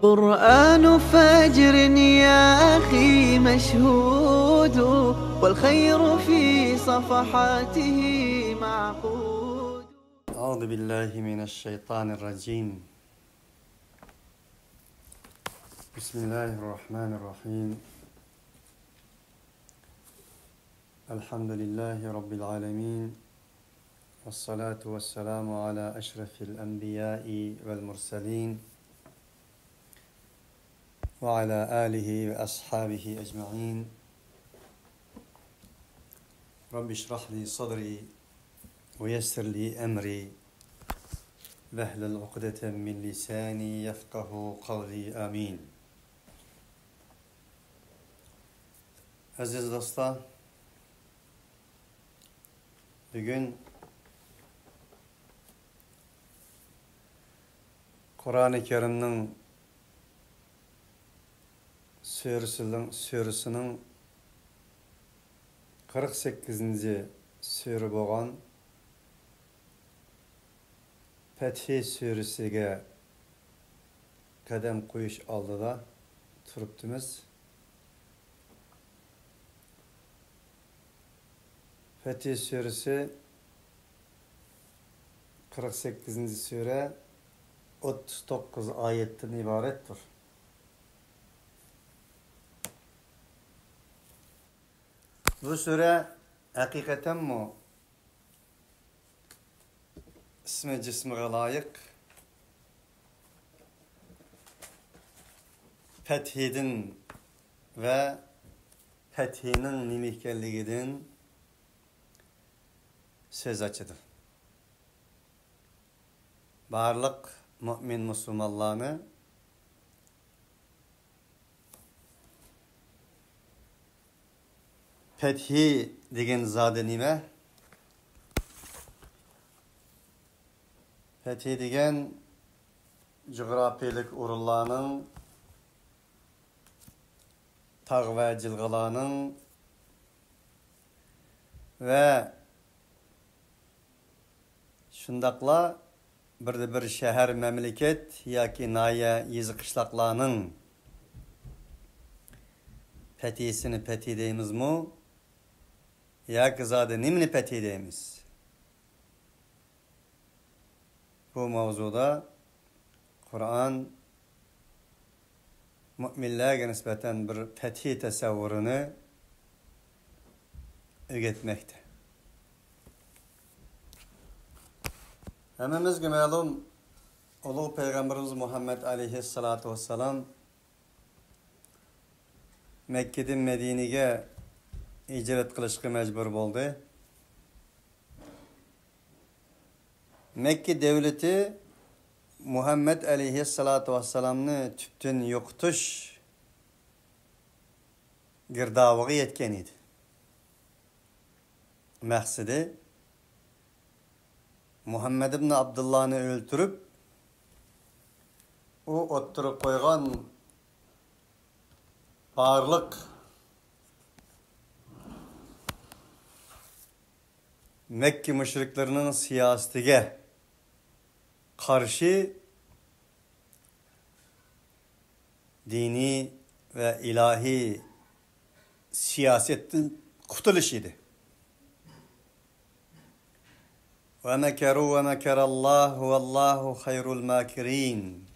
قرآن فجر يا أخي مشهود والخير في صفحاته معقود. أعوذ بالله من الشيطان الرجيم. بسم الله الرحمن الرحيم. الحمد لله رب العالمين، والصلاة والسلام على أشرف الأنبياء والمرسلين وعلى آله وأصحابه أجمعين. رب اشرح لي صدري ويسر لي أمري واحلل عقدة من لساني يفقه قولي آمين. Aziz dostlar, bugün Kur'an-ı Kerim'nin sürüsünün 48. sürü boğan Fethi sürüsüge kadem koyuş aldıda turuptumuz. Fethi sürüsü 48. sure 39 ayetten ibarettir. Bu sure hakikaten mi ismi cismine layık fethidin ve fethinin nimihkelliğinin söz açıdır. Barlık mümin Müslümanlarını fethi degen zade nime? Fethi degen coğrafiyelik urullarının tağ ve cilgalarının ve şundakla bir şehir memleket yaki nahiye yezi kışlaklarının fethisini fethi deyimiz mu? Yaki zade nimni fethi deyimiz? Bu mavzuda Kur'an müminlerge nispeten bir fethi tesavvurunu öğretmekte. Hemimizge malum Ulu Peygamberimiz Muhammed aleyhissalatu vesselam Mekke'den Medine'ge hicret kılışkı mecbur oldu. Mekke devleti Muhammed aleyhissalatu vesselam'ını tüptün yokutuş girdavığı yetken idi. Məqsidi Muhammed ibn Abdullah'ını öldürüp o otturup koygan barlık Mekke müşriklerinin siyasetige karşı dini ve ilahi siyasetin kurtuluşuydu. Ve mekeru ve mekerallahu vallahu hayrul makirin.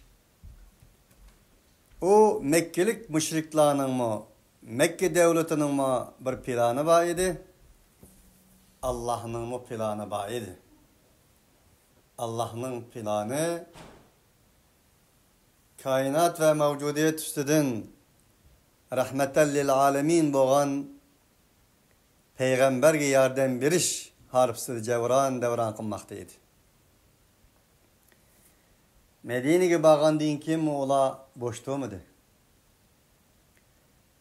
O Mekkelik müşriklerinin mı, Mekke devletinin mi bir planı var idi? Allah'ın mı planı var idi? Allah'ın planı kainat ve mevcudiyet üstüdün rahmeten lil alemin boğan peygamberge yardım beriş harpsız devran kılmaktaydı. Medine'ge bağan deyin kim ola boştuğu muydu?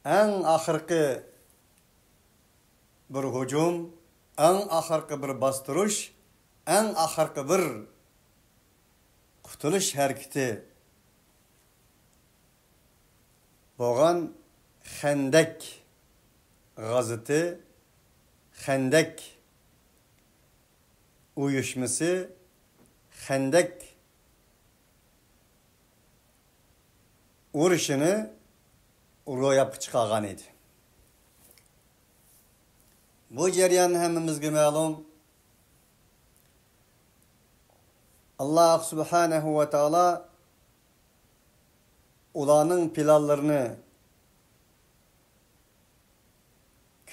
En ahırkı bir hücum, en ahırkı bir bastırış, en ahırkı bir kurtuluş hareketi boğan Hendek gazeti, Hendek uyuşması, Hendek urushini ro'yobga chiqargan edi. Bu jarayon hammamizga ma'lum. Allah subhanahu va taolo ularning planlarini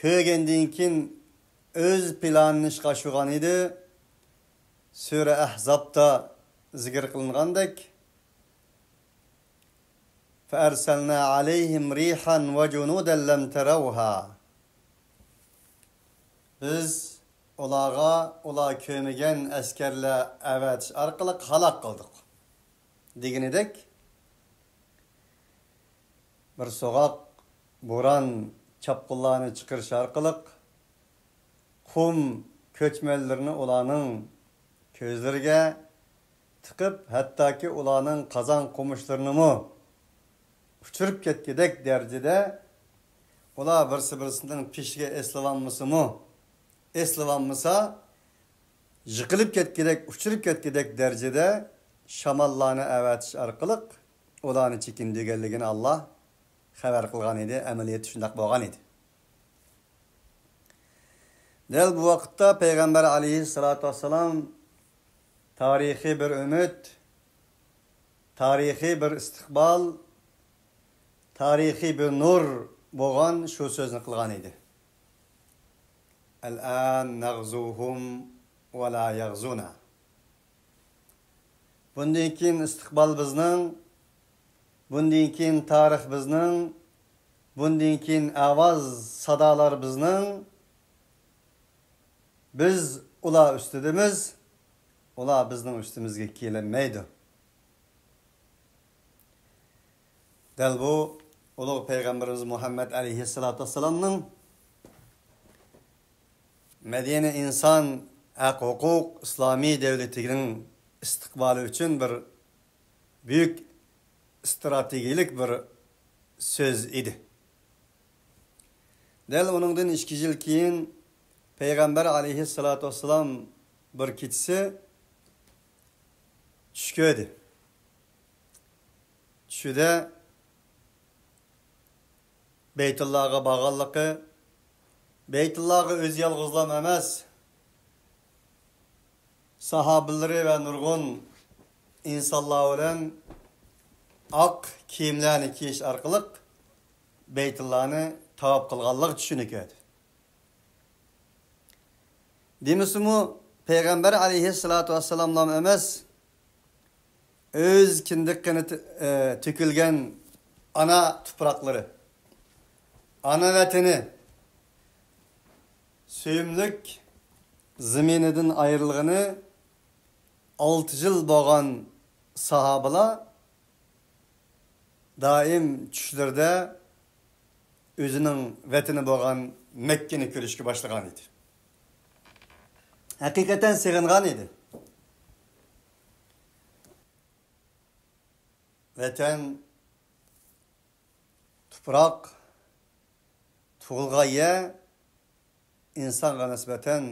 ko'rgandan keyin o'z planini ishga oshirgan edi. Sura Ahzobda zikr qilingandek فَأَرْسَلْنَا عَلَيْهِمْ رِيحًا وَجُنُودًا لَمْ تَرَوْهَا Biz ular kömegen askerler evet arkalık halak kıldık. Diginidek bir soğuk buran çapkıllarını çıkırış arkalık kum köçmellerini ulanın közlerine tıkıp hatta ki ulanın kazan komuşlarını mı uçurup ketgidek derecede ular birisinden pişge eslanması mı eslanmasa yıkılıp ketgidek uçurup ketgidek derecede şamallarını evetiş arkalık ulanı çekindiğerligini Allah haber kılgan idi, ameliyat şundak bolgan idi. Del bu vakitte Peygamber aleyhissalatu vesselam tarihi bir ümit, tarihi bir istikbal, tarihi bir nur bolgan şu sözünü kılgan idi. El-an nagzuhum ve la yagzuna. Bundan keyin istikbal bizning, bundan keyin tarix bizning, bundan keyin ovoz sadolar bizning. Biz ular ustidimiz, ular bizning ustimizga kelinmaydi. Dal bu ulug' payg'ambarimiz Muhammad alayhissalatu vassalamning Medine insan haq hukuk İslami devletining istiqbali uchun bir büyük stratejilik bir söz idi. Del onundan 2 yıl keyin Peygamber aleyhissalatu vesselam bir kechisi tush ko'rdi. Tushida Beytullah'a bağlılığı, Beytullah'ı öz yalğızlam emas, sahabilleri ve nurgun insanlar olan ak kiyimlerini kiyiş arkalık Beytullah'ını tavap kılganlık düşünü köydü. Demisimu Peygamber aleyhissalatu vesselam'lam emas, öz kindikkini tükülgen ana tuprakları, ana vatani, suyumlik zeminidan ayrılığını 6 yıl bo'lgan sahabalar daim tushlarda o'zining vatani bo'lgan Mekkani ko'rishga boshlagan edi. Haqiqatan sig'ingan edi. Vatan tuproq tug'ilg'aya insonga nisbatan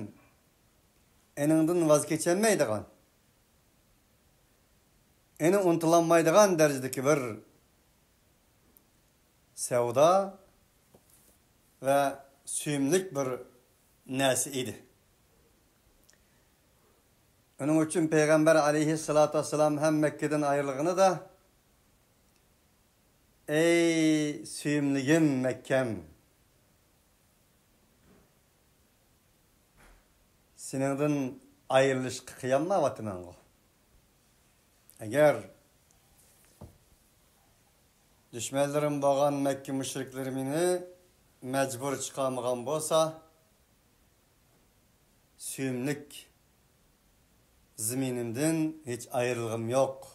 eningdan voz kecholmaydigan, eni unutilolmaydigan darajadagi bir savdo ve suyumlik bir narsa edi. Onun için Peygamber aleyhissalatu vesselam hem Mekke'den ayrılığını da ey suyumligim Mekkem, seningdan ayrılışqa qiyamma vatanango. Eğer düşmanlarım bo'lgan Mekke müşrikleri meni mecbur çıqamagan bo'lsa, suyumlik zeminimden hiç ayrılığım yok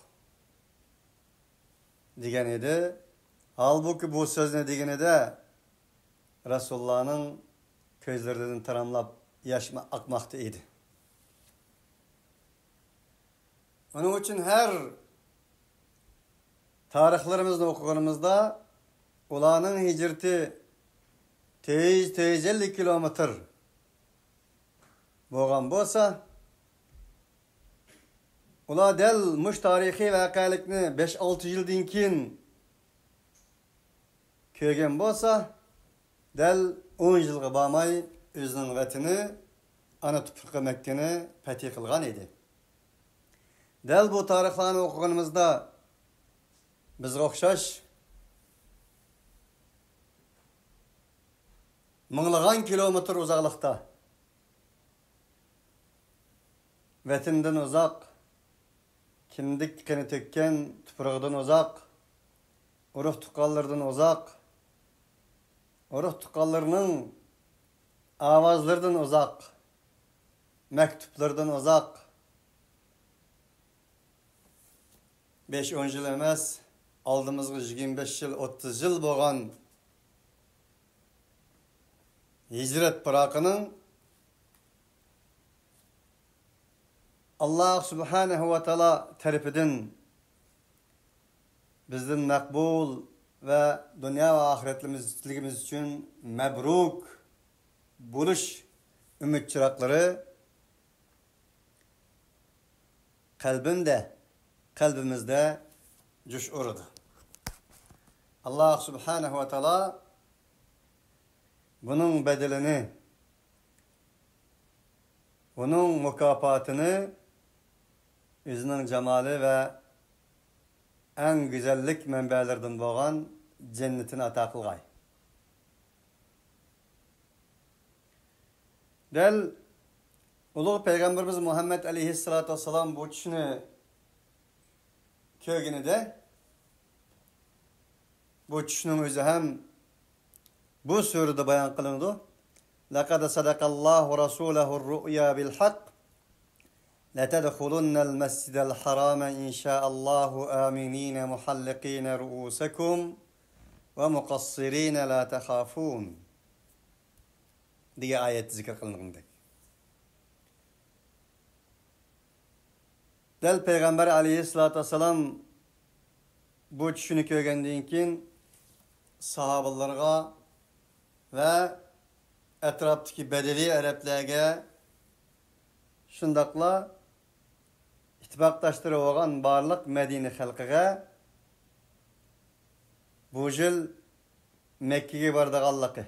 degan edi. Halbuki bu sözni deganida Resulullah'ın ko'zlaridan taramlab yosh aqmoqda edi. Onun için her tarixlarimizni o'qiganimizda ularning hijrati 150 kilometr bo'lgan bo'lsa, ular del mush tarixiy voqealikni 5-6 yildan keyin köygen bolsa, del 10 yılga barmay özünün vatini, ana tupraqı Mekkeni fethi kılgan idi. Del bu tarixlarni okuganımızda bizga o'xshash minglagan kilometr uzoqlikda vatandan uzoq, kimdik qini tökkan tuprog'idan uzoq, urug' tuqqanlardan uzoq, urug' tuqqanlarning ovozlaridan uzoq, maktublardan uzoq 5-10 yıl emas, aldığımızga 25 yıl, 30 yıl bo'lgan hicret bırakının Allah subhanahu wa ta'ala tarafından bizden makbul ve dünya ve ahiretimiz için mebruk buluş ümit çırakları kalbimizde cuş uğradı. Allah subhanahu wa ta'ala bunun bedelini, bunun mükafatını özünün cemali ve en güzellik menbelerden boğan cennetine ata kılgay. Del Ulu Peygamberimiz Muhammed aleyhissalatu vesselam bu düşünü köygünü de bu düşünün özü hem bu surede bayan kılındı. لَقَدْ صَدَقَ اللّٰهُ رَسُولَهُ الرُّؤْيَا بِالْحَقِّ لَتَدْخُلُنَّ الْمَسْجِدَ الْحَرَامَ إِنْ شَاءَ اللّٰهُ آمِنِينَ مُحَلِّقِينَ رُؤُوسَكُمْ وَمُقَصِّرِينَ لَا تَخَافُونَ diye ayet zikir kılındı. Del Peygamber aleyhissalatu vesselam bu düşünü köygenden keyin sahabalarga ve etraftaki bedeli Araplarga şundakla ittifaqdaştırı olan barlıq Medine halkıga bu yıl Mekke'ye bardığanlıqı.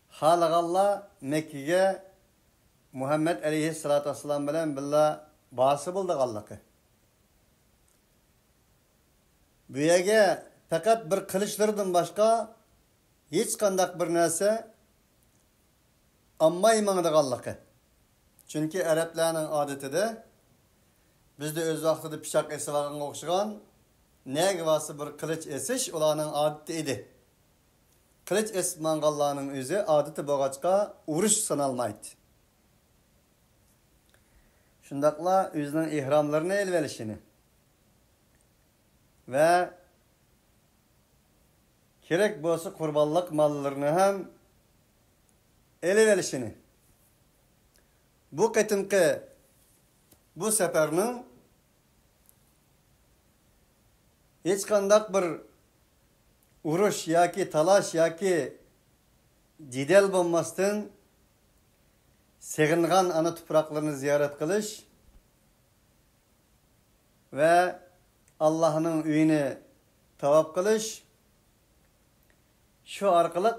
Halığalla Mekke'ye Muhammed aleyhissalatu vesselam bilen billa bası buldığanlıqı. Bu yerge fakat bir kılıçlardan başka hiç kandak bir narsa anmaymandıqanlıqı. Çünkü Araplarning adetide bizde öz vaqtida pişak esivaganga o'xshagan nega vası bir kılıç esish ularning adeti idi. Kılıç esmanganlarning o'zi adeti bo'lg'achqa urush sanalmaydi. Shundaqla o'zining ihramlarini elib olishini ve kerak bo'lsa qurbonlik mollarini ham elib olishini. Bu qitimqi bu safarning hech qanday bir urush yoki talash yoki jidal bo'lmasdan sig'ingan ana tuproqlarni ziyorat qilish ve Allah'ın uyini tavaf qilish şu arqılıq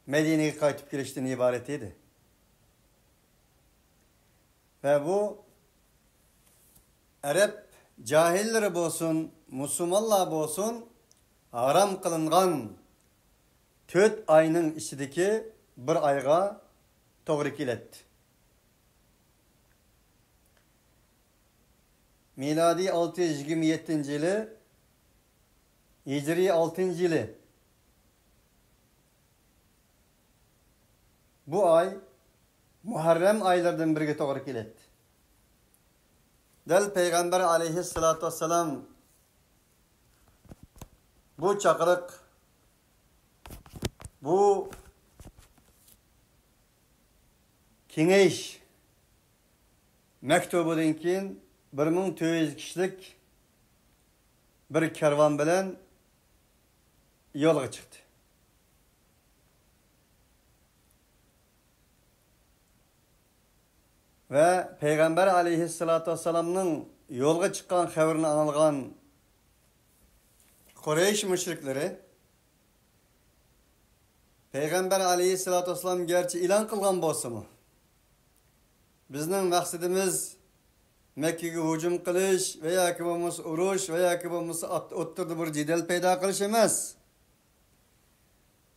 Medine'ye qaytib kelishdan iborat edi. Ve bu Arap cahilleri bolsun, Müslümanlar bolsun haram kılıngan 4 ayının içindeki bir ayga to'g'ri keladi. Miladi 627 yılı, Hicri 6. yılı. Bu ay Muharrem aylardan biriga to'g'ri keladi. Del Peygamber aleyhissalatu vesselam bu chaqiriq, bu kengayish maktubidan keyin 1400 kishilik bir karvon bilan yo'lga chiqdi. Ve Peygamber aleyhissalatu vesselam'nın yolga çıkan haberini anılgan Kureyş müşrikleri Peygamber aleyhissalatu vesselam gerçi ilan kılgan bolsa mı? Bizning maqsadimiz Mekke'ye hücum qilish veya ki bo'lmasa urush veya ki bo'lmasa o'ttirdi bir jidal paydo qilish emas.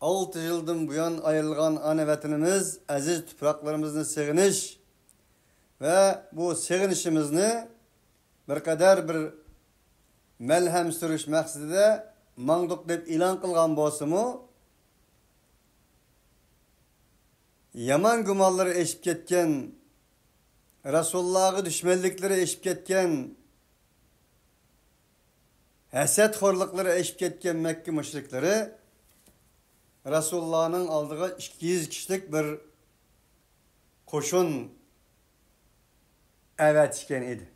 6 yıldan bu yan ayrılgan ana vatanimiz, aziz topraklarımızı seviniş ve bu sevinişimizni bir kadar bir melhem sürüş maqsadida mangduq deb ilan qilgan bo'lsa-mu, yaman gumonlari eshib ketgan, Rasulullah'a düşmanlıkları eşip ketken, hasadxo'rliklari eşip ketken Mekke müşrikleri Rasulullah'ın aldığı 200 kişilik bir qo'shin avatishgan edi.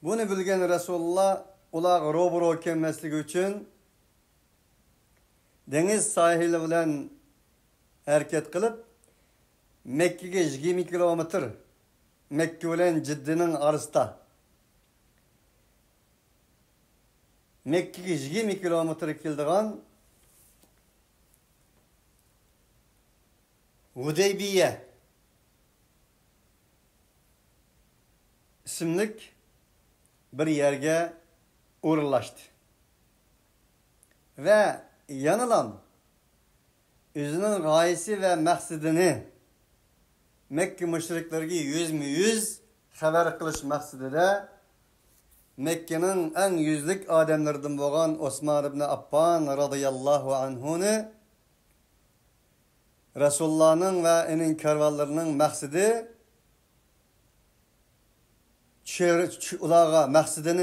Bunu bilgen Rasulullah ular ro'baro kelmasligi uchun dengiz sahili bilan harakat qilib Mekke'ye 20 kilometr Mekke bilan Ciddi'nin arasında. Mekke'ye 20 kilometr keldigan Hudeybiye isimlik bir yerge uğurlaştı. Ve yanılan özünün gayesi ve maqsadini Mekke müşriklerine yüz haber kılış maqsadida Mekke'nin en yüzlük adamlardan bo'lgan Osman ibn Affan radıyallahu anhuni Resulullah'ın ve onun karvallarının maqsadi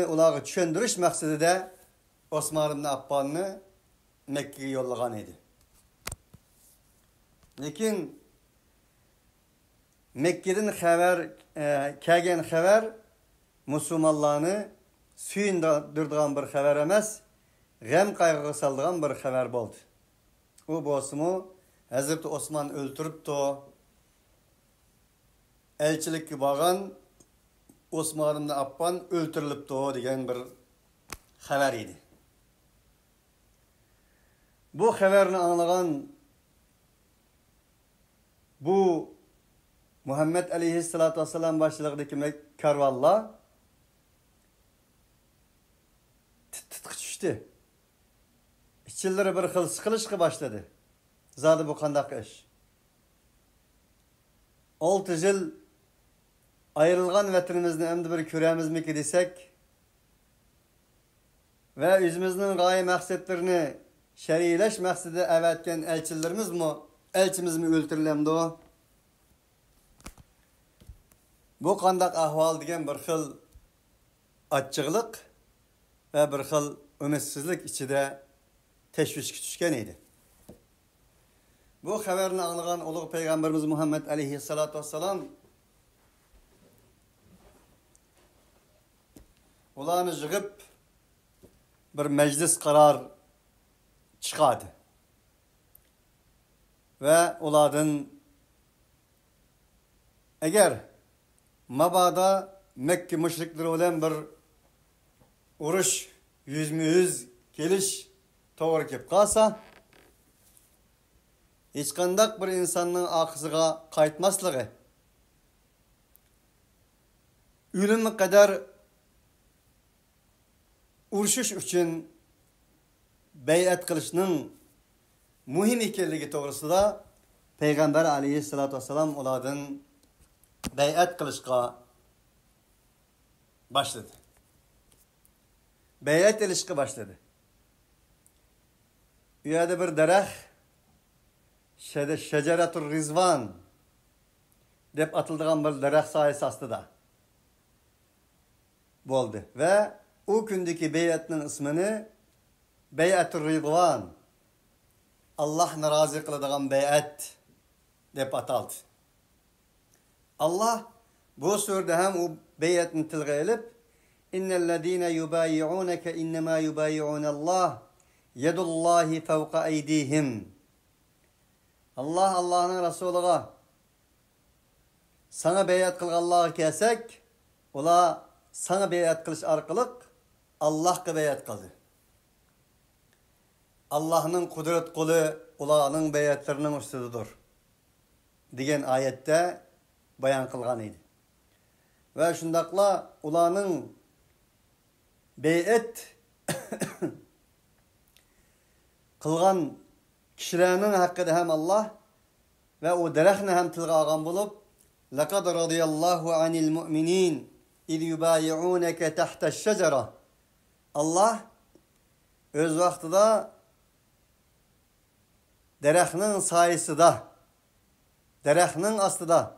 ularga tushundirish maqsadida Osman ibn Affanni Mekke'ye yollagan edi. Lekin Mekke'den kelgen haber Müslümanlarını suyundirdigan bir haber emas, g'am qayg'uga soldigan bir haber bo'ldi. U bo'lsa-mu, Hazreti Osman o'ltiribdi. Elchilikka borgan Osman ibn Affan o'ltirilibdi degan bir haber edi. Bu haberni anglagan bu Muhammed aleyhissalatu vesselam başçılığındaki karvallar titqi tushdi. İçilleri bir xil siqilishga başladı. Zadi bu qandaq ish. 6 yıl ayrılgan vatanimizni endi bir ko'ramizmiki desek ve özümüzün gaye maqsadlarini şeriylash maqsadida avatgan elchimizmi o'ltirilamdi o? Bu qandaq ahval degan bir xil achchiqlik ve bir xil umitsizlik ichida teşvishga tushgan edi. Bu xabarni anglagan ulug' payg'ambarimiz Muhammad aleyhissalatu vesselam ularni yig'ib bir meclis karar chiqadi. Ve ulardan eğer mabada Mekke müşrikleri olan bir urush yüz kelish to'g'ri kelib qolsa, hech qanday bir insonning oqisiga qaytmasligi, o'limga qadar urushish uchun bay'at qilishning muhim ekanligi to'g'risida Payg'ambar alayhissalatu vesselam ulardan bay'at qilishga başladı. Bay'at ilishga başladı. Bu yerda bir daraxt Şeceratur Rizvan deb atildigan bir daraxt soyasi ostida bo'ldi ve o gündeki bay'atning ismini Bay'atur Ridvan, Allah narazi qiladigan bay'at deb ataldi. Allah bu surda ham o bay'atni tilga olib, innellezina yubayyi'unaka innama yubayyi'unallah yadullahi fawqa aydihim. Allah'ın Resulü'ne sana bay'at qilganlarga kelsak, ular sana bay'at qilish orqali Allohga bay'at qildi. Allah'ın kudret kolu ularning beyatlarının üstüdür. Digen ayette bayan kılgan idi. Ve şundakla ularning beyat kılgan kişilerinin hakkında hem Allah ve o derehni hem tilga algan bulup لَقَدْ رَضِيَ اللّٰهُ عَنِ الْمُؤْمِنِينَ اِذْ يُبَايِعُونَكَ تَحْتَ الشَّجَرَةِ Allah öz vaxtıda derehnin sayısıda, derehnin astıda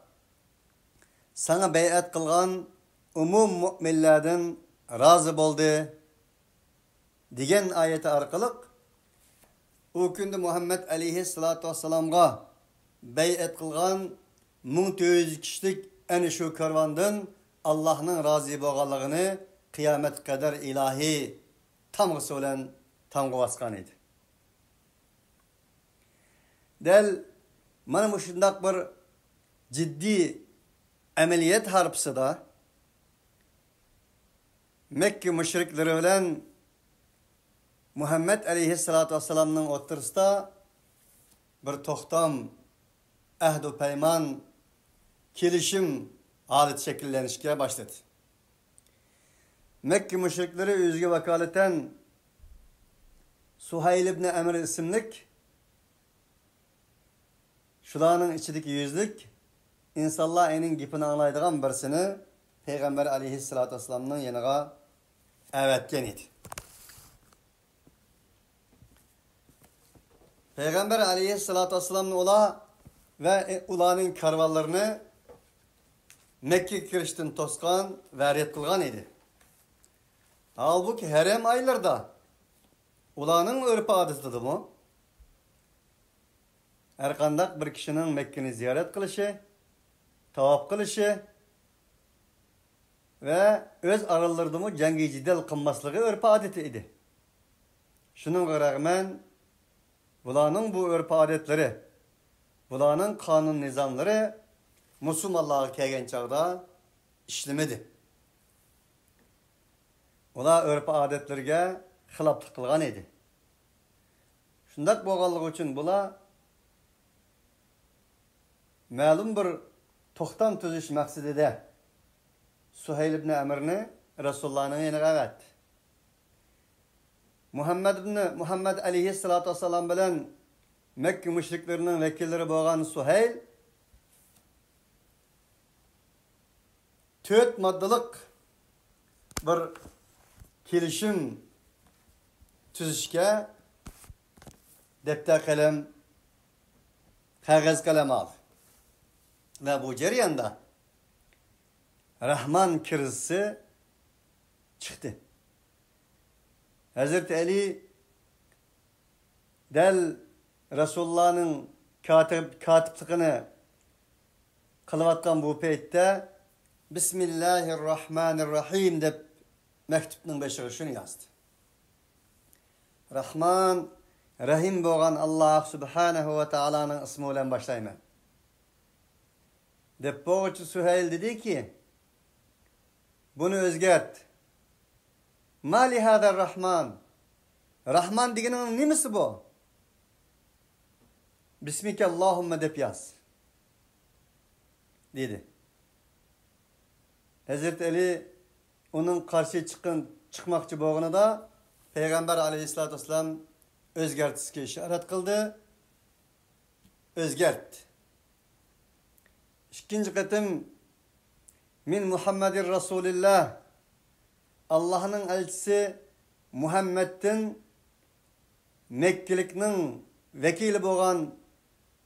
sana beyat kılgan umum müminlerden razı boldu digen ayeti arkalık o günde Muhammed aleyhissalatu vesselam'a beyat kılgan 1400 kişilik en şu karvandan Allah'ın razı bolganlığını kıyamet kadar ilahi tamgısı olan tamgı baskan idi. Del mana bu şundak bir ciddi ameliyat harpısı da Mekke müşrikleri bilen Muhammed aleyhissalatu vesselam'ın oturusda bir toxtam ahdu peyman kelişim alet şekillenişke başladı. Mekke müşrikleri özge vakaleten Suhayl ibn Amr isimlik şularning içideki yüzlük insanlar enin gipini anlaydigan birisini Peygamber aleyhissalatu vesselam'ın yanına evetken idi. Peygamber aleyhissalatu vesselam'ın ola ve ulanın karvallarını Mekke kiriştin toskan ve red kılgan idi. Halbuki herem aylarda ulanın örpü adetidir mu? Erkandak bir kişinin Mekke'ni ziyaret kılışı, tavaf kılışı ve öz aralarında mı cengi cidel kılmaslığı örpü adeti idi. Şunun rağmen ulanın bu örpü adetleri, ulanın kanun nizamları Müslümanlığa kelgen çağda işlemedi. Ular örpü adetlerine xilaplık kılgan idi. Şundak bolganlığı üçün bular ma'lum bir toxtam tüzüş maqsadida Suhayl ibn Amr'ni Resulullah'ın yanına evetdi. Muhammed aleyhissalatu vesselam bilen Mekke müşriklerinin vekilleri bolgan Suhayl 4 maddelik bir kelişim tüzüşke defter kalem, kağız kalem aldı. Ve bu cereyanda Rahman krizisi çıktı. Hazreti Ali del Resulullah'ın katiplikini kılıvatkan bu peytte Bismillahirrahmanirrahim dep mektubun beşiği şunu yazdı. Rahman, Rahim boğan Allah Subhanahu ve Taala'nın ismi ile başlayman. Dep boğucu Suhayl dedi ki, bunu özgert. Mali hadar Rahman. Rahman degenin nimesi bu? Bismike Allahümme dep yaz. Dedi. Hazreti Ali onun karşı çıkmakçı boğunu da Peygamber aleyhissalatü vesselam özgertisiga işaret kıldı. Özgert. İkinci kıtım min Muhammedir Resulillah Allah'ın elçisi Muhammed'in Mekkeliknin vekili boğan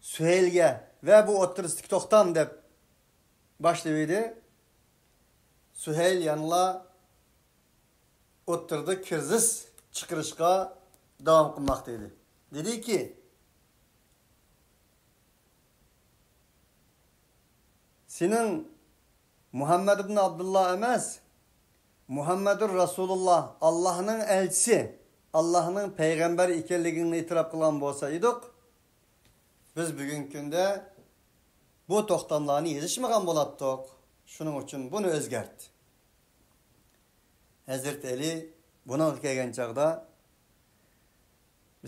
Süheyl'ge ve bu oturistik toxtam dep başlayıverdi. Süheyl yanıla oturdu kirzis çıkırışka devam kılmaktaydı. Dedi ki senin Muhammed ibn Abdullah emez Muhammedur Resulullah Allah'ın elçisi Allah'ın peygamber ikenligini itiraf kılan bolsaydık biz bugünkünde bu toxtamlarını yezişmegen bolatdık. Şunun için bunu özgertti. Hazreti Ali buna kelgen çağda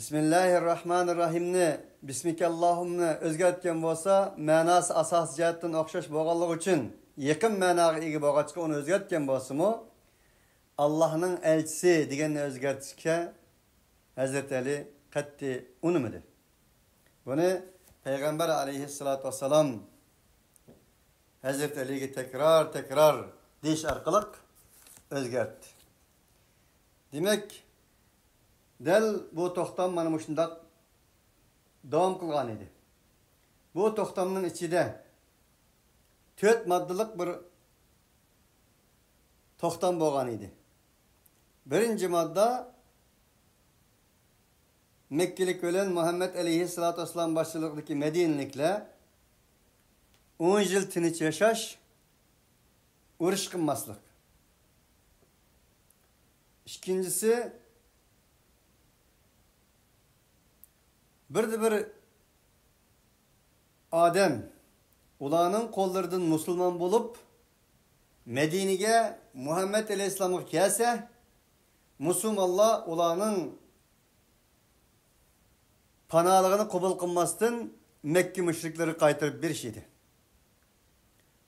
Bismillahirrahmanirrahimni Bismikallahumni o'zgartgan bo'lsa, ma'nosi asosiy jihatdan o'xshash bo'lganligi uchun yaqin ma'noga ega bo'lg'achqa uni o'zgartgan bo'lsa-mu, Allohning elchisi deganni o'zgartishga Hazrat Ali qat'iy unumidi. Buni Payg'ambar alayhissalatu vassalam Hazrat Aliga tekrar deyish orqali o'zgartdi. Demak, dal bu to'xtam mana shunday davom qilgan edi. Bu to'xtamning ichida 4 moddalik bir to'xtam bo'lgan edi. Birinchi modda Mekkalik bilan Muhammad alayhissalatu vassalam boshchiligidagi Madinaliklar 10 yil tinch yashash, urush qilmaslik. İkincisi, bir adam ularning qo'llaridan musulmon bo'lib Madinaga Muhammad alayhissalomga kelsa, musulmonlar ularning panoligini qabul qilmasdan Makka mushriklari qaytarib berishdi.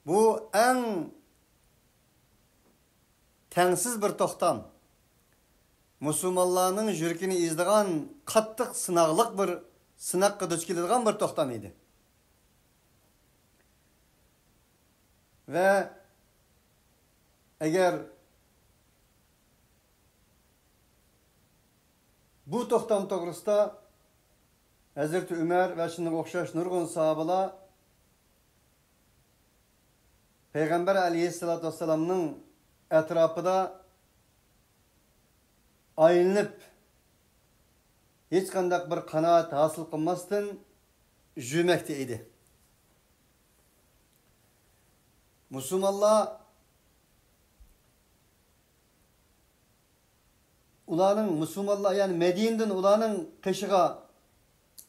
Bu eng tengsiz bir to'xtam. Musulmonlarning yuragini ezdigan qattiq sinoqliq bir sinoqqa duch keladigan bir to'xtam edi. Va agar bu to'xtam to'g'risida Hazrat Umar va shunga o'xshash nurg'un sahobalar Payg'ambar alayhissalatu vassalamning atrofida aylanib hech qanday bir qanoat hosil qilmasdan yurmoqda edi. Musulmonlar yani Madinadan ularning qishig'a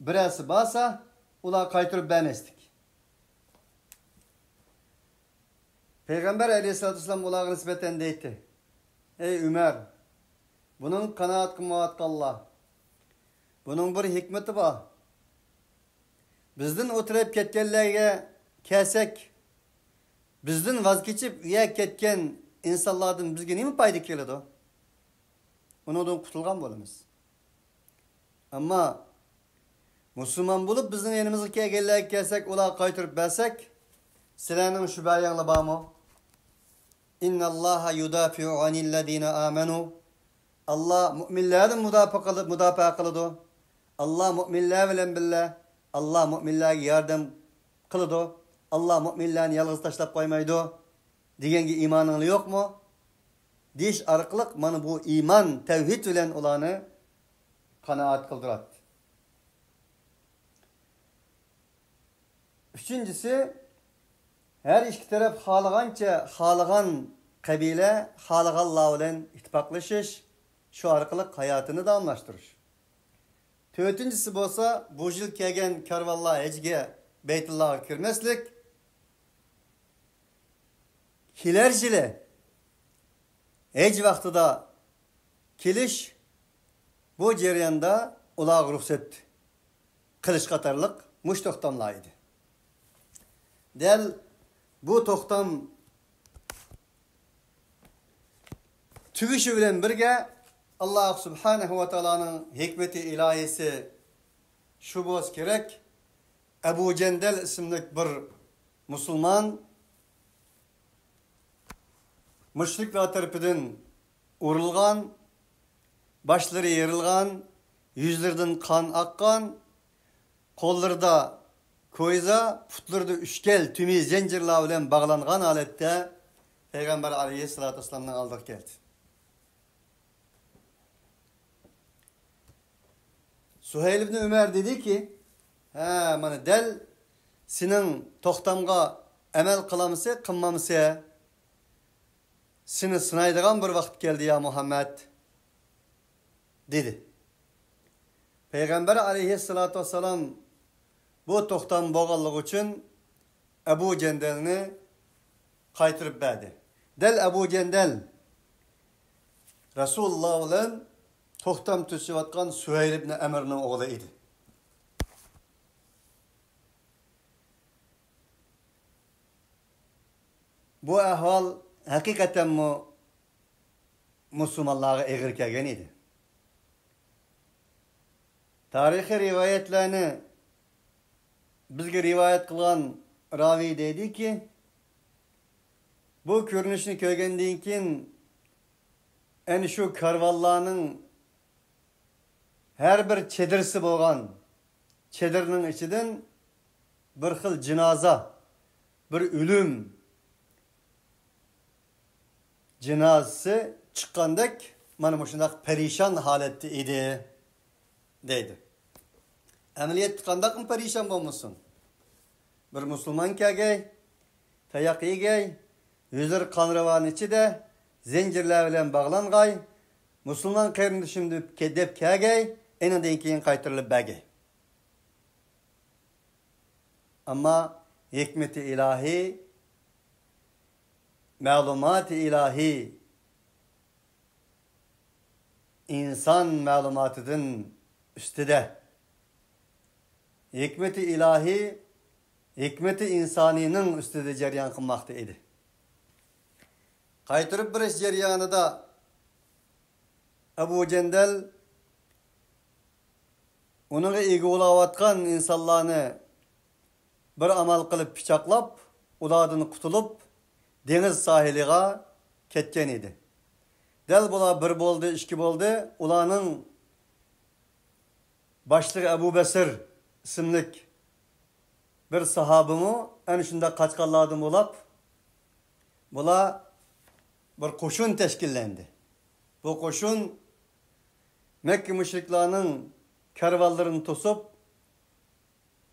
birasi bo'lsa, ular qaytarib bermasdik. Payg'ambar alayhissalatu vassalam ularga nisbatan deydi: "Ey Umar, bunun qanoat qilmayotganlar. Bunun bir hikmeti bor. Bizdan o'tirib ketganlarga kelsak, bizdan vaz kechib uya ketgan insonlardan bizga nima foyda keladi? Undan qutulgan bo'lamiz. Ammo musulmon bo'lib bizning yanimizga kelganlarga kelsak, ular qaytarib bersak, sizlarning shu bayonlar bormi? Innalloha yudafi'u anil ladina amanu." Allah müminlerden müdafaa kılıdı. Allah müminler bilen billah. Allah müminlerge yardım kılıdı. Allah müminlerini yalnız taşlap koymaydı. Degenge imanın yok mu? Diş arqılık mana bu iman, tevhid bilen olanı kanaat kıldırat. Üçüncüsü, her iki taraf halagan kabile, halagallah bilen ittifaklaşış, şu arkalık hayatını da anlaştırır. Dördüncüsü bolsa, bu yıl kelgen karvallar hecge Beytullah'a kirmeslik, hilercile hec vaxtıda keliş, bu cereyanda ulağa ruhsat kılış qatarlık muş toxtamlaydı. Del bu toxtam tügüşü bilen birge Allah subhanahu wa ta'ala'nın hikmeti ilahisi şu boz gerek. Ebu Cendel isimli bir Müslüman müşrikler tarafından urulgan, başları yarılgan, yüzlerden kan akkan, kollarda koyza, putlarda üçkel, tümü zincirler bilen bağlangan halette Peygamber aleyhissalatu vesselam'dan aldık geldi. Suheyl ibn Ömer dedi ki, mana del senin toxtamga amel kılamısı, kılmamısı, seni sınaydıgan bir vakit geldi ya Muhammed, dedi. Peygamber aleyhissalatu vesselam bu toxtam boğallık için Ebu Cendel'ni qaytırıp verdi. Del Ebu Cendel Resulullah olan to'xtam tushayotgan Suhayl ibn Amirning o'g'li edi. Bu ahvol haqiqatan musulmonlarga eg'ir kelgan edi. Tarixiy rivoyatlarni bizga rivoyat qilgan raviy deydiki, bu ko'rinishni ko'rgandan keyin ana shu karvonlarning har bir chedirsi bo'lgan chedirning ichidan bir xil jinoza, bir o'lim jinozasi chiqqandek mana bu shunday perişan holatda edi deydi. Ameliyat qandaq perişan bo'lmasin? Bir musulmon kelgay, tayoq yegay, yüzleri kanravan içide zincirler bilen bağlangay, musulmon qarindoshim deb kelgay, enadan keyin qaytarilib bagay. Ama hikmeti ilahi, ma'lumati ilahi insan ma'lumatıdın üstüde. Hikmeti ilahi, hikmeti insaninin üstüde ceryan kılmakta idi. Qaytırıp bir iş ceryanıda Ebu Cendel onun egi olavatkan insanlarını bir amal kılıp piçaklap, uladını kutulup deniz sahiliga ketken idi. Del bula bir boldu, iki boldu, ulanın başlığı Ebu Besir isimlik bir sahabımı en şunda kaçkallardım olap, bula bir koşun teşkillendi. Bu koşun Mekke müşriklerinin kervallarını tosup,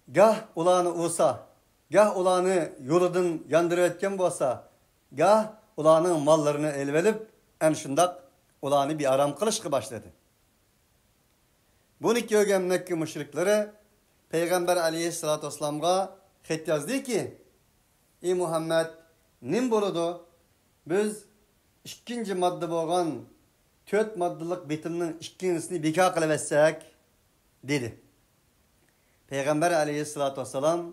gah ulanı olsa, gah ulanı yoludun yandırıvetken bolsa, gah ulanın mallarını elvelip, en şundak ulanı bir aram kılışkı başladı. Bunu görgen Mekke müşrikleri Peygamber aleyhissalatü vesselam'a xet yazdı ki, ey Muhammed, nim boludu? Biz ikinci madde boğan 4 maddelik bitiminin ikincisini beka kılıvetsek dedi. Peygamber aleyhissalatü vesselam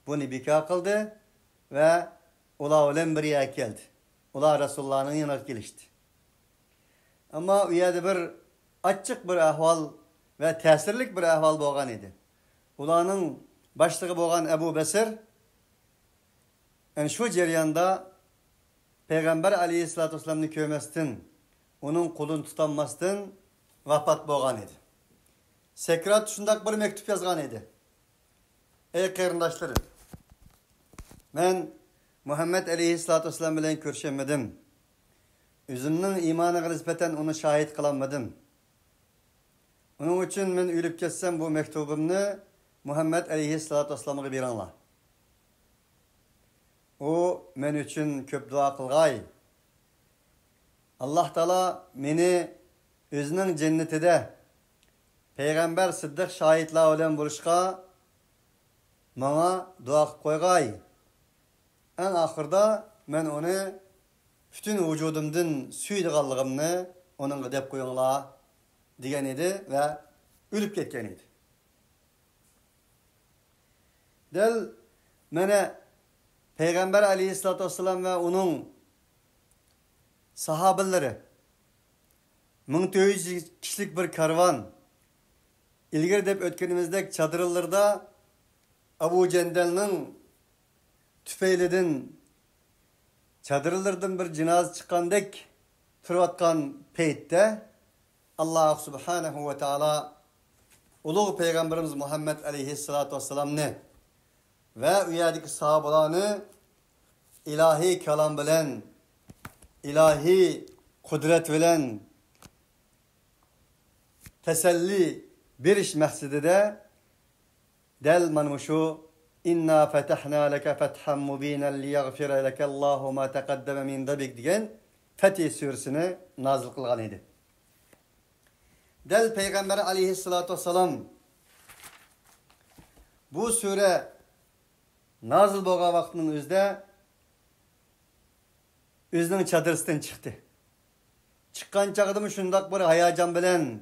bunu beka kıldı ve ula olan bir yer geldi. Ula Resulullah'ın yanına gelişti. Ama u yerda bir açık bir ahval ve tesirlik bir ahval boğan idi. Ulanın başlığı boğan Ebu Besir yani şu ceryanda Peygamber aleyhissalatü vesselam'ını köymestin, onun kulunu tutanmastin vafat boğan idi. Sekrat şundak bir mektup yazgan idi. Ey qarindoshlarım, ben Muhammed aleyhissalatü vesselam bilen görüşemedim. Özümün imanına nispeten onu şahit kılamadım. Onun için ben ölüp ketsem bu mektubumni Muhammed aleyhissalatü vesselam'a bir anla. O men için köp dua kılgay. Allah Teala beni özünün cennetide Peygamber Sıddık şahitler olan buluşka bana dua koygay. En ahırda men onu bütün vücudumdan suyduğallığımni onun dep koyunla diyen idi ve ölüp ketken idi. Del mene Peygamber aleyhissalatü vesselam ve onun sahabeleri 1400 kişilik bir karvan ilgir dep ötkenimizdeki çadırlarda Ebu Cendel'nin tüfeylidin çadırlardan bir cinaz çıkandek turvatkan peytte Allah subhanahu ve taala ulu Peygamberimiz Muhammed aleyhissalatü vesselam'ni ve üyadaki sahabalarını ilahi kelam bilen, ilahi kudret bilen teselli bir iş mehsidide del manmuşu İnna fetahna leke fethan mubinen liyaghfira leke Allahu ma taqaddama min dhanbik diyen Fetih suresini nazil kılgan idi. Del Peygamber aleyhissalatü vesselam bu sure nazil bolgan vaqtının özde özünün çadırısından çıktı. Çıkkan çağıdım şundak bir hayacan bilen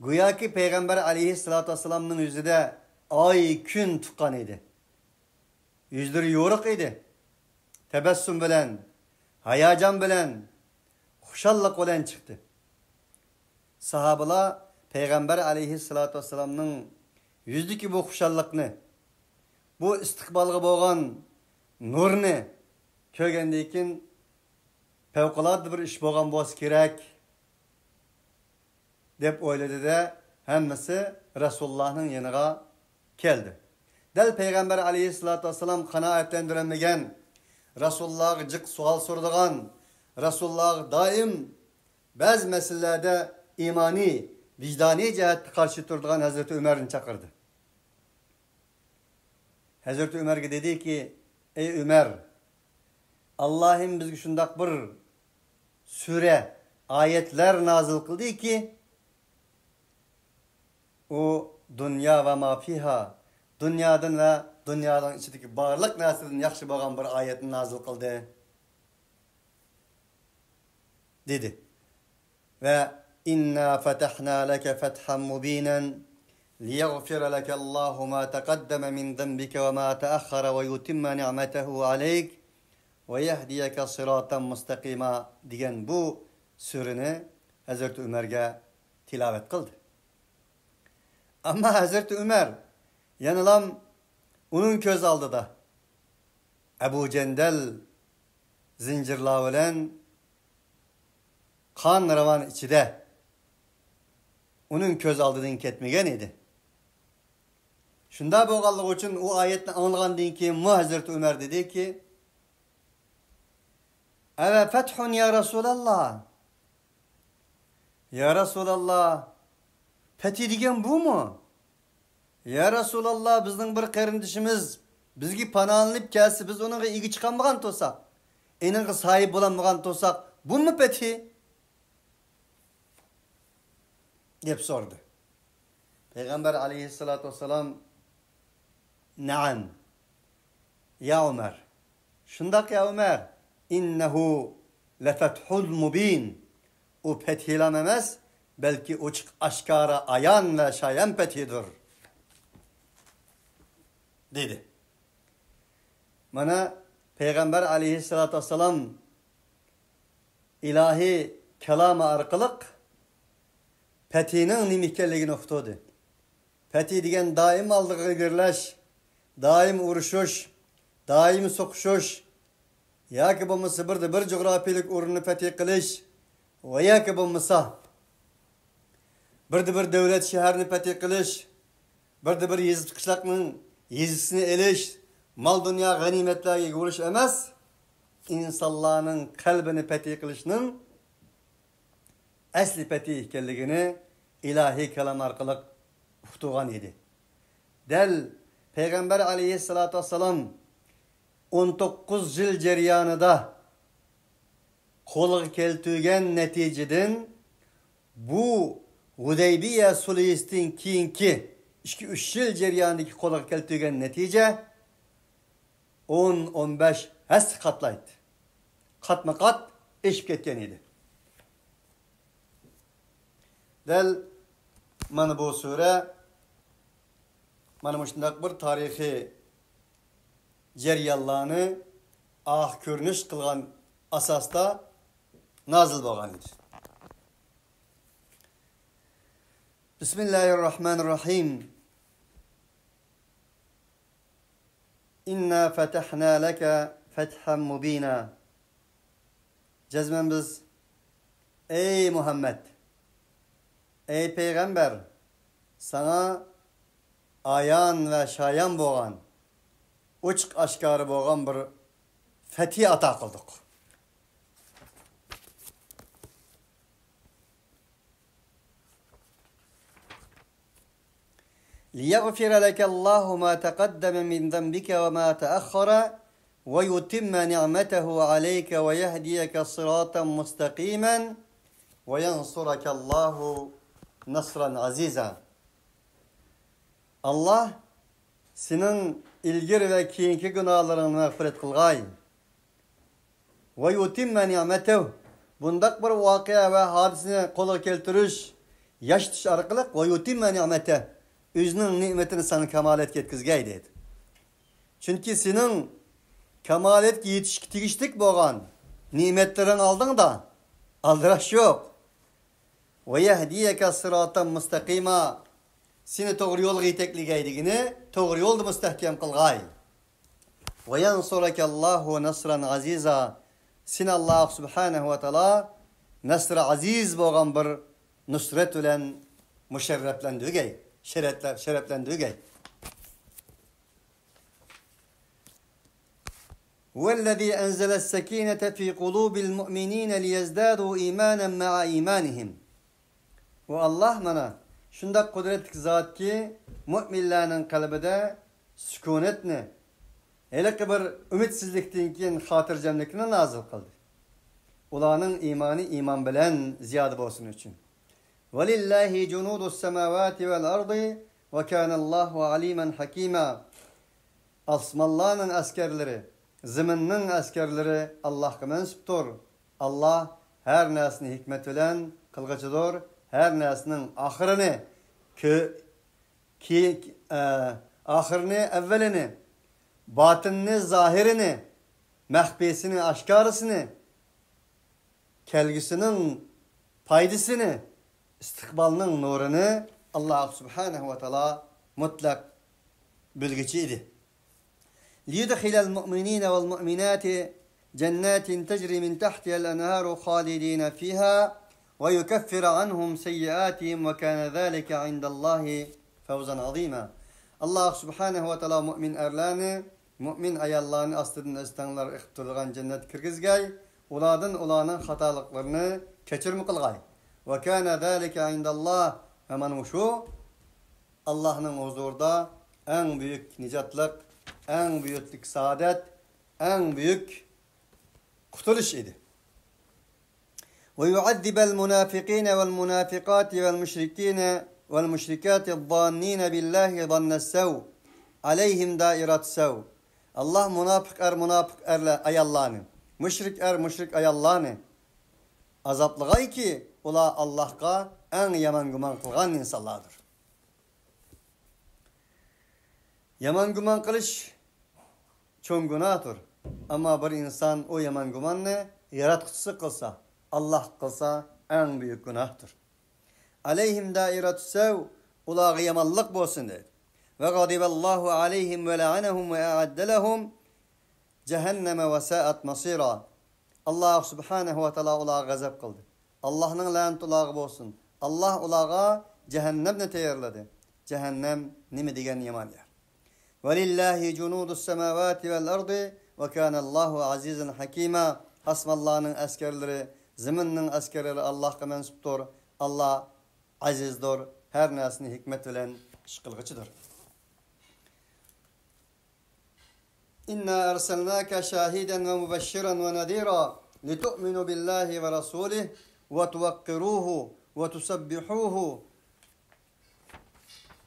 Güya ki Peygamber aleyhissalatü vesselam'ın yüzüde ay gün tukan idi. Yüzleri yoruk idi. Tebessüm bilen, hayacan bilen, huşallık bilen çıktı. Sahabalar Peygamber aleyhissalatü vesselam'ın yüzdeki bu huşallıkını, bu istikbalga bolgan nurni kögendekin fevkalade bir iş bolgan bolsa kerak dep oylady da hemmesi Resulullah'ın yanına geldi. Del Peygamber aleyhissalatü vesselam kanaatlendirenmegen, Resulullah'a cık sual sorduğan, Resulullah daim bazı meselelerde imani, vicdani cihette karşı durduğun Hazreti Ömer'in çakırdı. Hazreti Ömer'e dedi ki, ey Ömer, Allah'ım bizge şundak bir süre, ayetler nazil kıldı ki, o dünya ve ma fiha, dünyadan ve dünyadan içindeki barlık nasırın yaxşı bolgan bir ayetini nazil kıldı. Dedi. Ve inna fetahna leke fethan mubinen liyaghfira leke Allahu ma taqaddama min zenbike ve ma ta'akhkhara ve yutimma ni'metehu aleyk ve yehdiyeke sıratan mustakima diyen bu sürünü Hazreti Ömer'e tilavet kıldı. Ama Hazreti Ömer yanılam onun köz aldı da Ebu Cendel zincirlavilen kan ravan içide onun köz aldığını ketmegen idi. Şunda boğallık için o ayetle anılğandın ki Hazreti Ömer dedi ki eve fethun ya Resulallah, ya Resulallah, fethi degen bu mu? Ya Resulallah, bizning bir qarindishimiz bizga panolanib kelsa, biz uninga ega chiqolmagan to'sak, eninga sahib bo'lolmagan to'sak, bunmi fethi? deb sordi. Peygamber aleyhissalatu vesselam "Naam. Ya Ömer. Şundak ya Ömer. İnnehu lefethul mubin." O fethilam emas, belki uçuk aşkara ayan ve şayan fethidir. Dedi. Mana Peygamber aleyhissalatu vesselam ilahi kelama arkalık fethinin nimikkelligini uqtudi. Fethi degen daim aldığı girleş, daim uruşuş, daim soquşuş, yoki bo'lmasa bir coğrafiyalık o'rinni fethi qilish va yoki bo'lmasa bir davlat shaharni fethi qilish, bir yezib qishloqning yezisini elish, mal dunyo g'animatlarga yo'lish emas, insonlarning qalbini fethi qilishning asli fethi ekanligini ilahi kalam orqali uqtirgan edi. Del Peygamber aleyhissalatu vesselam 19 yıl jarayonida qo'lga keltirgan natijadan bu Hudaybiya sulhidan keyingi 2-3 yil jarayonidagi qo'lga keltirgan natija 10-15 hassa qatlaydi. Qatma-qat eshib ketgan edi. Del mana bu sura mana shunday bir tarixiy jarayonlarni ko'rinish qilgan asosda nazil bo'lgan edi. Bismillahirrahmanirrahim. İnna fetahna leke fethan mubina. Cezmen biz ey Muhammed, ey Peygamber, sana ayan ve şayan bo'lgan, uçuk aşkarı bo'lgan bir fethi ata qildik. لِيَغْفِرَ لَكَ اللّٰهُ مَا تَقَدَّمَ مِنْ ذَنْبِكَ وَمَا تَأَخَّرَ وَيُتِمَّ نِعْمَتَهُ عَلَيْكَ وَيَهْدِيَكَ صِرَاطًا مُسْتَقِيمًا وَيَنْصُرَكَ اللّٰهُ نَصْرًا عَزِيزًا. Allah senin ilgir ve keyinki günahlarını mağfiret kılgay. Ve yutimme ni'metev. Bundak bir vakıya ve hadisini qo'lga keltirish, yaşatış arqılıq və yutimma ni'mətə özünün nimetini sana kemalet yetkizgey dedi. Çünkü senin kemalet yetiştik boğan nimetlerin aldın da aldıraş yok. Ve yehdiyeke sıratan müstakima seni doğru yol gitekligeydigini doğru yolda müstahkem kılgay. Ve yansurake Allahu nasran aziza seni Allah subhanahu ve taala nasr aziz boğan bir nusret ulen müşerreflendirgey. Şereflendirgey. وَالَّذِي أَنْزَلَ السَّكِينَةَ فِي قُلُوبِ الْمُؤْمِنِينَ لِيَزْدَادُوا إِيمَانًا مَعَ إِيمَانِهِمْ. Ve Allah mana şundak kudretli zat ki müminlerin kalbide sükunetni hele ki bir ümitsizlikten keyin hatırcamlıkını nazil kıldı. Ulanın imanı iman bilen ziyade olsun için. وَلِلَّهِ جُنُودُ السَّمَاوَاتِ وَالْأَرْضِ وَكَانَ اللّٰهُ عَلِيمًا حَكِيمًا. Asmanların askerleri, ziminin askerleri Allah'a mensuptur. Allah her nesini hikmet bilen kılgıcıdır. Her nesinin ahırını, ahırını, evvelini, batınını, zahirini, mehbesini, aşkarısını, kelgisinin paydasını, istikbalının nurunu Allah subhanahu ve teala mutlak bilgiciydi. لِيُدْخِلَ الْمُؤْمِنِينَ وَالْمُؤْمِنَاتِ جَنَّاتٍ تَجْرِي مِنْ تَحْتِهَا الْأَنْهَارُ خَالِدِينَ فِيهَا وَيُكَفِّرَ عَنْهُمْ سَيِّئَاتِهِمْ وَكَانَ ذَلِكَ عِنْدَ اللّٰهِ فَوْزًا عَظِيمًا. Allah subhanahu ve teala mümin erlerini, mümin ayallarını astıdın istanlar ihtırlıgan cennet kirgizgay, ulanın hatalıklarını keçirmi kılgay. وَكَانَ ذَلِكَ عِنْدَ اللّٰهِ hemen şu Allah'ın huzurda en büyük nicatlık, en büyük saadet, en büyük kurtuluş idi. وَيُعَذِّبَ الْمُنَافِقِينَ وَالْمُنَافِقَاتِ وَالْمُشْرِكِينَ وَالْمُشْرِكَاتِ الظَّانِّينَ بِاللّٰهِ ظَنَّ السَّوْءِ عَلَيْهِمْ دَائِرَةُ السَّوْءِ. Allah münafık erle ayallarını, müşrik ayallarını azaplıgay ki ola Allah'a en yaman güman kılgan insanlardır. Yaman güman kılış çoğun günahtır. Ama bir insan o yaman gümanını yaratıcısı kılsa, Allah kılsa en büyük günahtır. Aleyhim dairatü sev, ulağı yamanlık bolsun dedi. Ve gadiballahu aleyhim ve la'anehum ve e'addelehum cehenneme ve sa'at masira. Allah subhanahu ve teala ulağı gazap kıldı. Allah'ın lanet ulağı bolsun. Allah ulağı cehennemle teyarladı. Cehennem nimi degen yaman yer. وَلِلَّهِ جُنُودُ السَّمَاوَاتِ وَالْأَرْضِ وَكَانَ اللّٰهُ عَزِيزًا حَكِيمًا. Asmallarının askerleri, ziminin askerleri Allah'a mensuptur. Allah azizdir. Her nesini hikmet bilen şıkılgıçıdır. İnna erselnâke şahiden ve mübeşşiren ve nadîrâ litu'minu billahi ve rasulih ve tuvakkiruhu ve tusabbihuhu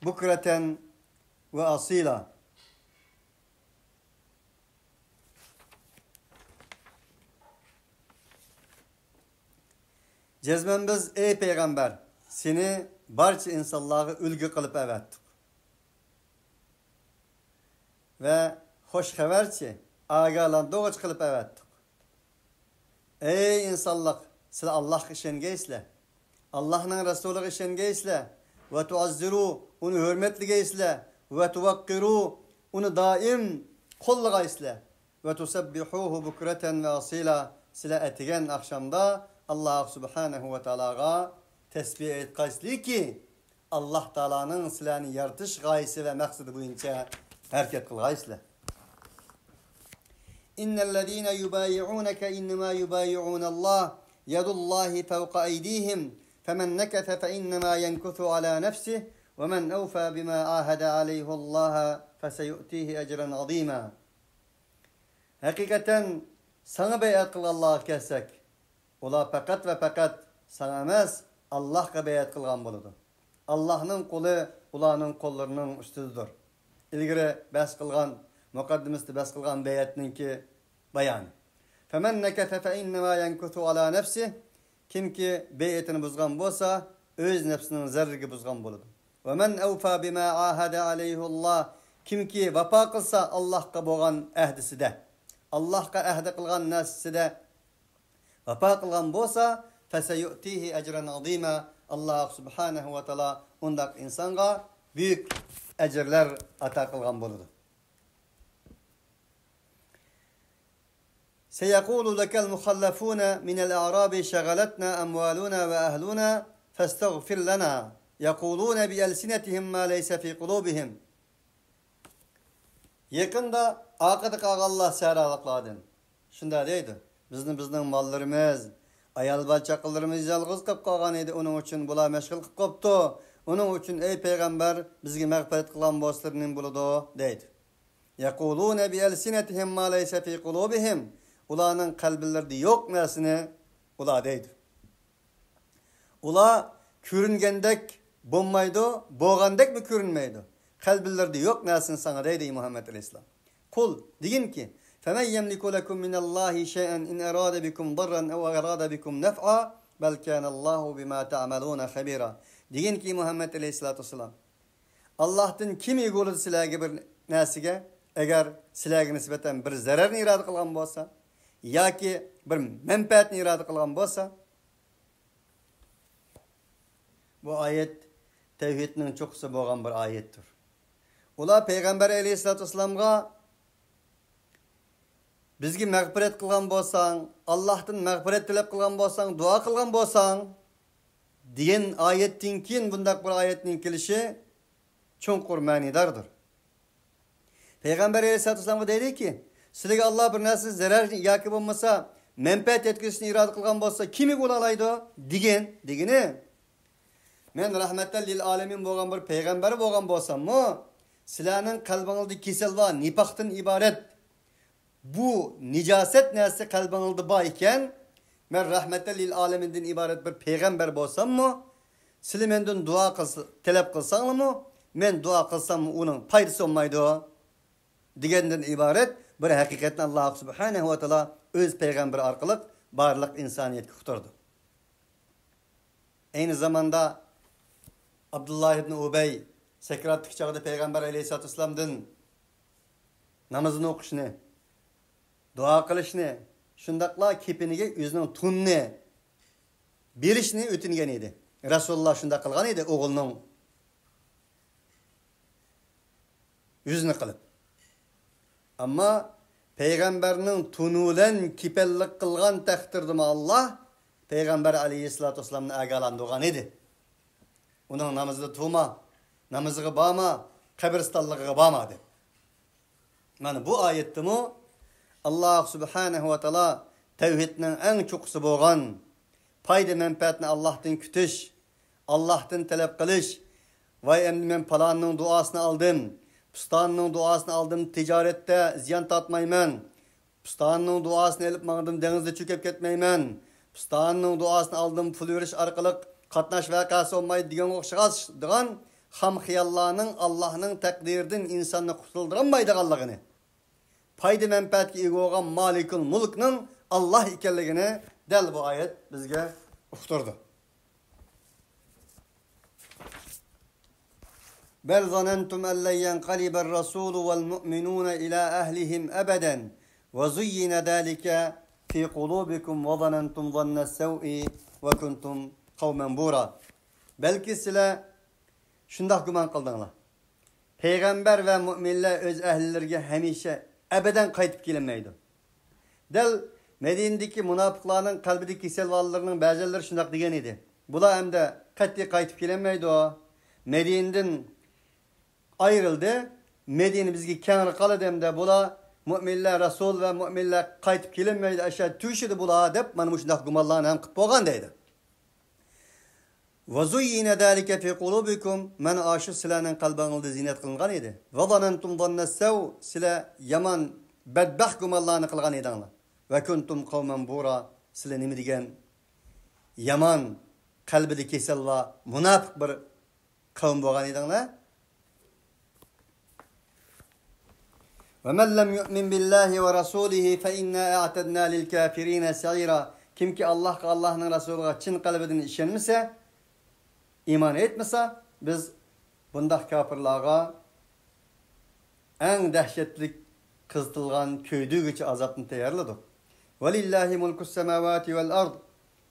bukreten ve asîlâ. Cezmen biz ey peygamber seni barcha insanları ülgü kılıp evettik. Ve hoş haberçi agalandırıcı kılıp evettik. Ey insanlık siz Allah işengeysle, Allah'ın Resulü işengeysle ve tuazziru onu hürmetli geysle ve tuvakkiru onu daim kollugaysle ve tusabbihuhu bukreten ve asila sile etigen akşamda Allah subhanahu ve teala'ga tesbih etkaysli ki Allah Teala'nın silahını yaratış gayesi ve maksadı boyunca hareket kılgayslı. İnnellezîne yubayi'ûneke innemâ yubayi'ûnallâh yadullâhi fevka eydîhim femen nekete fe innemâ yenkuthu alâ nefsih ve men evfâ bimâ âhede aleyhullâhe feseyu'tîhi ecren azîmâ. Hakikaten sana beyat kıl Allah'a kelsek ola fakat ve fakat sana emas Allah'a beyat kılgan boludu. Allah'ın kolu ulanın kollarının üstüdür. İlgiri bas kılgan, mukaddimisi bas kılgan beyatninki bayanı. Femen nekete fe innemâ yenkuthu alâ nefsih. Kim ki beyatini buzgan bolsa öz nefsinin zerrigi buzgan boludu. Ve men evfa bima ahade aleyhullah. Kimki vapa kılsa Allah'a boğan ehdiside, Allah'a ehdi kılgan nesiside vapa kılgan bolsa feseyu'tihi ecren azima. Allah subhanahu ve taala ondak insanga büyük ecirler ata kılgan boludu. سيقول لك المخلفون من الأعراب شغلتنا أموالنا وأهلنا فاستغفر لنا يقولون بألسنتهم ما ليس في قلوبهم. Yakında akıdık Allah seralıkladın. Şunda deydi. Bizning mallarımız, ayal balçaklarımız yalğız qıp qalğan edi. Onun için bular meşgul qıp qoptu. Onun için ey peygamber bizge mağfiret qılan bolslarının buludu deydi. Yaquluna bi alsinatihim ma laysa fi qulubihim. Ularning qalblarida yo'q narsani ular deydi. Ular ko'ringandek bo'lmaydi, bo'lgandek mi ko'rinmaydi? Qalblarida yo'q narsani sana deydi Muhammed Aleyhisselam. Kul degin ki: "Femen yemliku lekum minallahi şey'en in arada bikum darran ev arada bikum naf'a, bel kana Allahu bima ta'maluna habira." Degin ki Muhammed Aleyhissalatu vesselam: Allah'tan kim egolur sizlarga bir narsaga, agar sizlarga nisbatan bir zararni iroda qilgan bo'lsa, yoki bir manfaatni iroda qilgan bo'lsa, bu oyat tavhidning cho'qisi bo'lgan bir oyatdir. Ular Peygamber Aleyhissalatu vesselamga bizga mag'firat qilgan bo'lsang, Allohdan mag'firat tilab qilgan bo'lsang, duo qilgan bo'lsang degan oyatdan keyin bunday bir oyatning kelishi cho'nqur ma'nidardir. Peygamber Aleyhissalatu vesselamga deydi ki, sizlarga Alloh bir narsa zarar yoki bo'lmasa manfaat yetkazishni iroda qilgan bo'lsa, kimi bo'la oladi degani. Men rahmatan lil alamin bo'lgan bir payg'ambar bo'lgan bo'lsam-mu, sizlarning qalbingizda kesal va nifaqdan iborat bu nijoset narsa qalbingizda bor ekan, men rahmatan lil alamindan iborat bir payg'ambar bo'lsam-mu, sizlar mendan duo talab qilsanglarmi, men duo qilsam uning foydasi olmaydi degandan iborat bir haqiqatni Alloh subhanahu va taolo o'z payg'ambari orqali barliq insoniyatga uqtirdi. Aynı zamanda Abdullah ibn Ubay sekratlik çağda Peygamber Aleyhisselatü Vesselam'dan namazını okuşunu, dua kılışını, şundakla kepiniga özünün tunni berishni o'tingan edi. Rasululloh shunda qilgan edi o'g'lining yüzünü qilib. Amma Peygamberning tunulan kepellik qilgan taqdirdimi Allah Peygamber Aleyhisselatü Vesselam'ni agalandırgan edi. Onun namazını tuğma, namazıga bağma, kabristonligiga bağma deb. Mana bu oyatda mu Allah subhanahu va taolo tavhidning eng cho'qisi bo'lgan foyda manfaatni Allohdan kutish, Allohdan talab qilish va endi men palonning duosini oldim, pistonning duosini oldim, tijoratda ziyon tortmayman, pistonning duosini olib mangdim, dengizda cho'kib ketmayman, pistonning duosini oldim, pul yurish orqali qatnash vaqasi olmaydi degan o'xshagan ham xiyollarning Allohning taqdiridan insonni qutuldirolmaydiganligini, foyda manfaatga ega bo'lgan Malikul Mulkning Alloh ekanligini dal bu oyat bizga uqtirdi. Bel zanantum an lan yanqalibar rasulu vel mu'minuna ila ahlihim abadan ve zuyyina zalika fi qulubikum ve zanantum zanna sawi ve kuntum qavmen bura. Belki sizlar shundoq gumon qildinglar. Peygamber ve müminler öz ehlilerine hamisha abadan qaytib kelmaydi. Dal Medine'deki munofiqlarning qalbidagi kasallarning ba'zilari shundoq degan edi. Bular hamda qat'iy qaytib kelmaydi o. Medine'dan ayrıldı. Medine bizga kenara qoladi hamda bular müminler Rasul ve müminler qaytib kelmaydi. Aşağı tuşidi bular deb mana bu shundoq gumonlarni ham qilib qo'ygan deydi. وَزُيِّنَ ذَلِكَ فِي قُلُوبِكُمْ مَنْ aşı silahının qalbinizda zinet qılıngan edi. وَظَنَنْتُمْ ظَنَّ السَّوْءِ silah yaman bedbaxt gumonlarni qilgan edinglar. وَكُنْتُمْ قَوْمًا بُورًا silah nima degan yaman qalbida kesal va munofiq bir qavm bo'lgan edinglar. وَمَنْ لَمْ يُؤْمِنْ بِاللَّهِ وَرَسُولِهِ فَإِنَّا أَعْتَدْنَا لِلْكَافِرِينَ سَعِيرًا Kimki Allah'a, Allah'ın Resulü'ne çin qalbidan ishonmasa, iman etmese biz bundaq kafirlarga en dehşetlik kızdılgan köydüğüçü azapını tayarladık. Velillahi mulkus semavati vel ard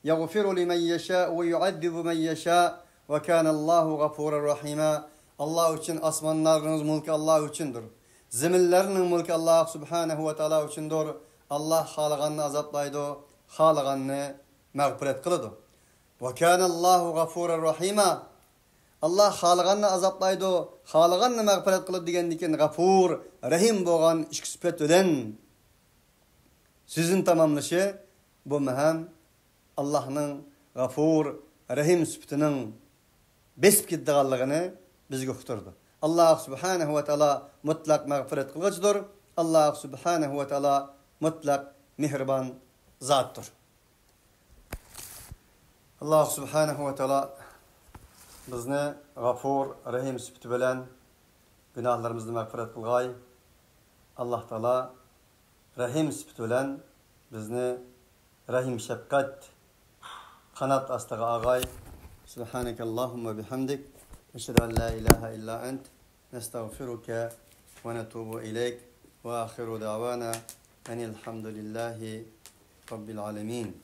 yaghfiru limen yasha ve yu'addibu men yasha ve kana Allahu gafurur rahima. Allah için asmanlarınız mülkü Allah içindir. Zeminlerinin mülkü Allah subhanahu ve taala içindir. Allah halaganını azaplaydı, halaganını mağfiret kılıdı. Ve kana Allahu gafurur rahima. Allah halaganını azaplaydı, halaganını mağfiret kılıdı degendikin gafur, rahim boğan işki süpet öden. Sizin tamamlışı bu mehem Allah'ın gafur, rahim süpetinin besbkiddiğallığını biz göktürdü. Allah subhanahu ve taala mutlak mağfiret kılıcıdır. Allah subhanahu ve taala mutlak mihriban zattır. Allah subhanahu ve taala bizni gafur, rahim süpeti bilen günahlarımızı mağfiret kılgay. Allah taala rahim süpeti bilen bizni rahim şefkat kanat astığı ağay. Subhaneke Allahumma bihamdik. Eşhedü en la ilahe illa ent. Nestağfiruke ve netubu ileyk. Ve ahiru davana enilhamdülillahi Rabbil alemin.